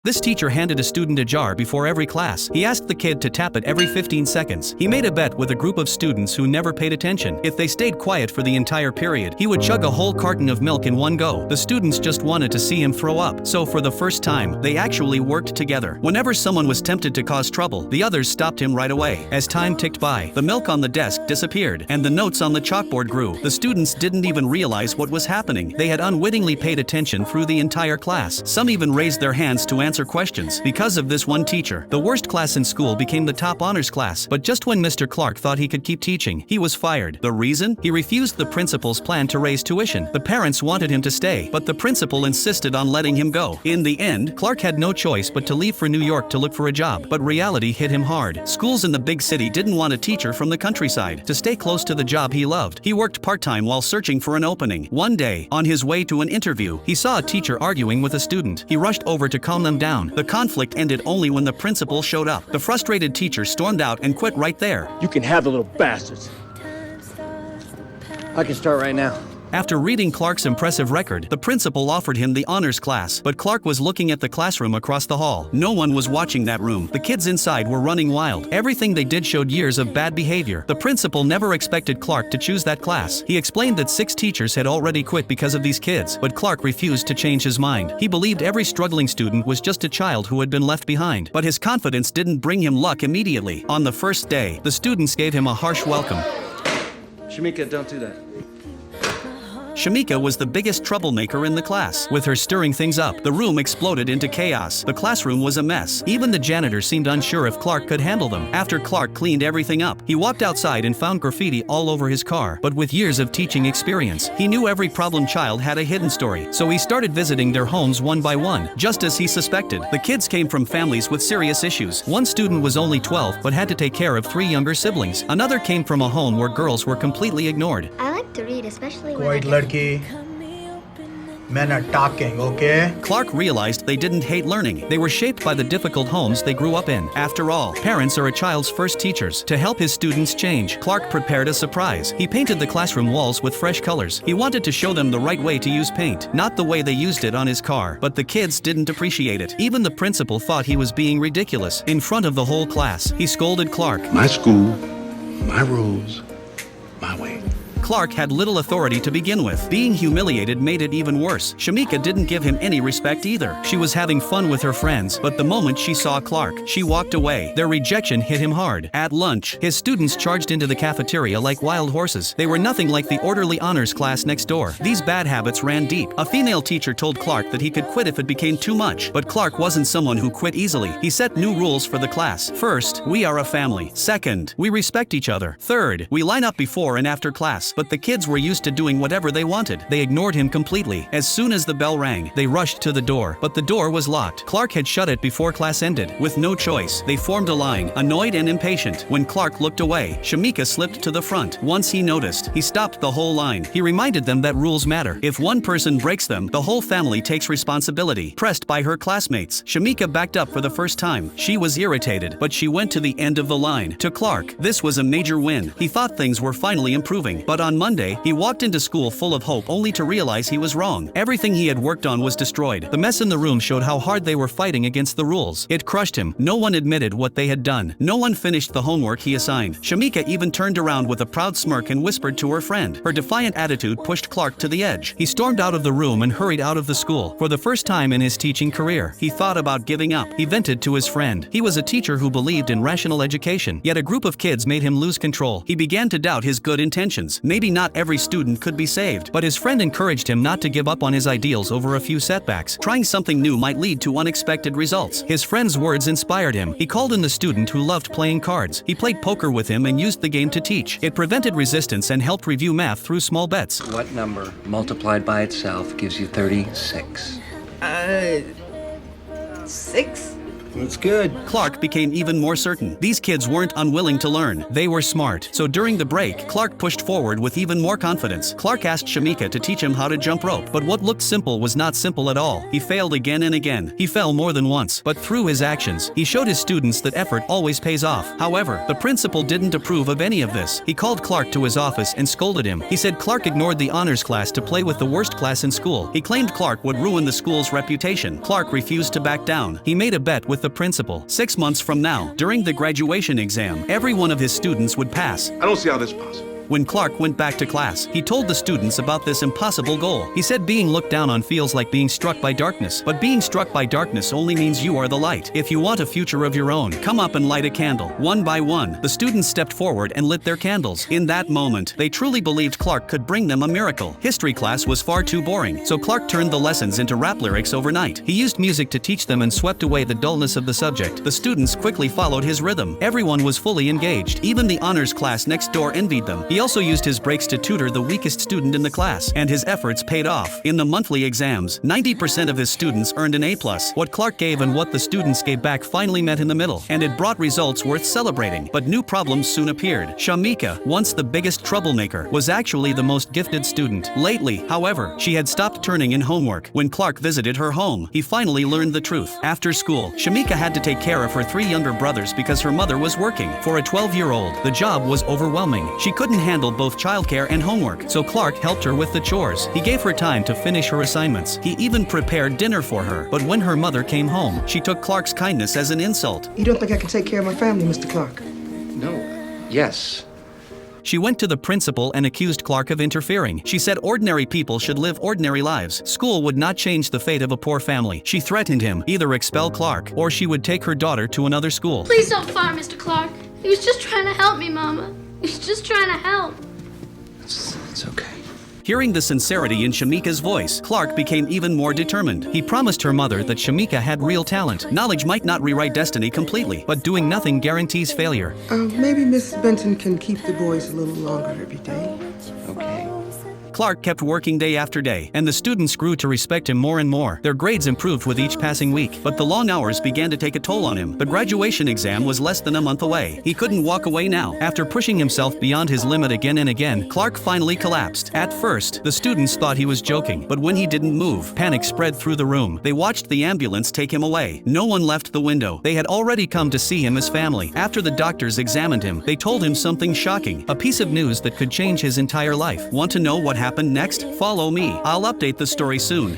This teacher handed a student a jar before every class. He asked the kid to tap it every 15 seconds. He made a bet with a group of students who never paid attention. If they stayed quiet for the entire period, he would chug a whole carton of milk in one go. The students just wanted to see him throw up. So for the first time, they actually worked together. Whenever someone was tempted to cause trouble, the others stopped him right away. As time ticked by, the milk on the desk disappeared, and the notes on the chalkboard grew. The students didn't even realize what was happening. They had unwittingly paid attention through the entire class. Some even raised their hands to answer questions. Because of this one teacher, the worst class in school became the top honors class. But just when Mr. Clark thought he could keep teaching, he was fired. The reason? He refused the principal's plan to raise tuition. The parents wanted him to stay, but the principal insisted on letting him go. In the end, Clark had no choice but to leave for New York to look for a job. But reality hit him hard. Schools in the big city didn't want a teacher from the countryside. To stay close to the job he loved, he worked part-time while searching for an opening. One day, on his way to an interview, he saw a teacher arguing with a student. He rushed over to calm them down. The conflict ended only when the principal showed up. The frustrated teacher stormed out and quit right there. You can have the little bastards. I can start right now. After reading Clark's impressive record, the principal offered him the honors class, but Clark was looking at the classroom across the hall. No one was watching that room. The kids inside were running wild. Everything they did showed years of bad behavior. The principal never expected Clark to choose that class. He explained that 6 teachers had already quit because of these kids, but Clark refused to change his mind. He believed every struggling student was just a child who had been left behind, but his confidence didn't bring him luck immediately. On the first day, the students gave him a harsh welcome. Shamika, don't do that. Shamika was the biggest troublemaker in the class. With her stirring things up, the room exploded into chaos. The classroom was a mess. Even the janitor seemed unsure if Clark could handle them. After Clark cleaned everything up, he walked outside and found graffiti all over his car. But with years of teaching experience, he knew every problem child had a hidden story. So he started visiting their homes one by one, just as he suspected. The kids came from families with serious issues. One student was only 12 but had to take care of 3 younger siblings. Another came from a home where girls were completely ignored. I like to read, especially when Quite ladki. Men are talking, okay? Clark realized they didn't hate learning. They were shaped by the difficult homes they grew up in. After all, parents are a child's first teachers. To help his students change, Clark prepared a surprise. He painted the classroom walls with fresh colors. He wanted to show them the right way to use paint, not the way they used it on his car. But the kids didn't appreciate it. Even the principal thought he was being ridiculous. In front of the whole class, he scolded Clark. My school, my rules, my way. Clark had little authority to begin with. Being humiliated made it even worse. Shamika didn't give him any respect either. She was having fun with her friends, but the moment she saw Clark, she walked away. Their rejection hit him hard. At lunch, his students charged into the cafeteria like wild horses. They were nothing like the orderly honors class next door. These bad habits ran deep. A female teacher told Clark that he could quit if it became too much, but Clark wasn't someone who quit easily. He set new rules for the class. First, we are a family. Second, we respect each other. Third, we line up before and after class. But the kids were used to doing whatever they wanted. They ignored him completely. As soon as the bell rang, they rushed to the door, but the door was locked. Clark had shut it before class ended. With no choice, they formed a line, annoyed and impatient. When Clark looked away, Shamika slipped to the front. Once he noticed, he stopped the whole line. He reminded them that rules matter. If one person breaks them, the whole family takes responsibility. Pressed by her classmates, Shamika backed up for the first time. She was irritated, but she went to the end of the line. To Clark, this was a major win. He thought things were finally improving, but on Monday, he walked into school full of hope only to realize he was wrong. Everything he had worked on was destroyed. The mess in the room showed how hard they were fighting against the rules. It crushed him. No one admitted what they had done. No one finished the homework he assigned. Shamika even turned around with a proud smirk and whispered to her friend. Her defiant attitude pushed Clark to the edge. He stormed out of the room and hurried out of the school. For the first time in his teaching career, he thought about giving up. He vented to his friend. He was a teacher who believed in rational education, yet a group of kids made him lose control. He began to doubt his good intentions. Maybe not every student could be saved, but his friend encouraged him not to give up on his ideals over a few setbacks. Trying something new might lead to unexpected results. His friend's words inspired him. He called in the student who loved playing cards. He played poker with him and used the game to teach. It prevented resistance and helped review math through small bets. What number multiplied by itself gives you 36? 6? That's good. Clark became even more certain. These kids weren't unwilling to learn. They were smart. So during the break, Clark pushed forward with even more confidence. Clark asked Shamika to teach him how to jump rope. But what looked simple was not simple at all. He failed again and again. He fell more than once. But through his actions, he showed his students that effort always pays off. However, the principal didn't approve of any of this. He called Clark to his office and scolded him. He said Clark ignored the honors class to play with the worst class in school. He claimed Clark would ruin the school's reputation. Clark refused to back down. He made a bet with the principal. 6 months from now, during the graduation exam, every one of his students would pass. I don't see how this is possible. When Clark went back to class, he told the students about this impossible goal. He said being looked down on feels like being struck by darkness, but being struck by darkness only means you are the light. If you want a future of your own, come up and light a candle. One by one, the students stepped forward and lit their candles. In that moment, they truly believed Clark could bring them a miracle. History class was far too boring, so Clark turned the lessons into rap lyrics overnight. He used music to teach them and swept away the dullness of the subject. The students quickly followed his rhythm. Everyone was fully engaged. Even the honors class next door envied them. He also used his breaks to tutor the weakest student in the class, and his efforts paid off. In the monthly exams, 90% of his students earned an A+. What Clark gave and what the students gave back finally met in the middle, and it brought results worth celebrating. But new problems soon appeared. Shamika, once the biggest troublemaker, was actually the most gifted student. Lately, however, she had stopped turning in homework. When Clark visited her home, he finally learned the truth. After school, Shamika had to take care of her 3 younger brothers because her mother was working. For a 12-year-old, the job was overwhelming. She couldn't handle both childcare and homework, so Clark helped her with the chores. He gave her time to finish her assignments. He even prepared dinner for her. But when her mother came home, she took Clark's kindness as an insult. You don't think I can take care of my family, Mr. Clark? No. Yes. She went to the principal and accused Clark of interfering. She said ordinary people should live ordinary lives. School would not change the fate of a poor family. She threatened him, either expel Clark, or she would take her daughter to another school. Please don't fire Mr. Clark. He was just trying to help me, Mama. He was just trying to help. It's okay. Hearing the sincerity in Shamika's voice, Clark became even more determined. He promised her mother that Shamika had real talent. Knowledge might not rewrite destiny completely, but doing nothing guarantees failure. Maybe Miss Benton can keep the boys a little longer every day. Okay. Clark kept working day after day, and the students grew to respect him more and more. Their grades improved with each passing week, but the long hours began to take a toll on him. The graduation exam was less than a month away. He couldn't walk away now. After pushing himself beyond his limit again and again, Clark finally collapsed. At first, the students thought he was joking, but when he didn't move, panic spread through the room. They watched the ambulance take him away. No one left the window. They had already come to see him as family. After the doctors examined him, they told him something shocking, a piece of news that could change his entire life. Want to know what happened next? Follow me. I'll update the story soon.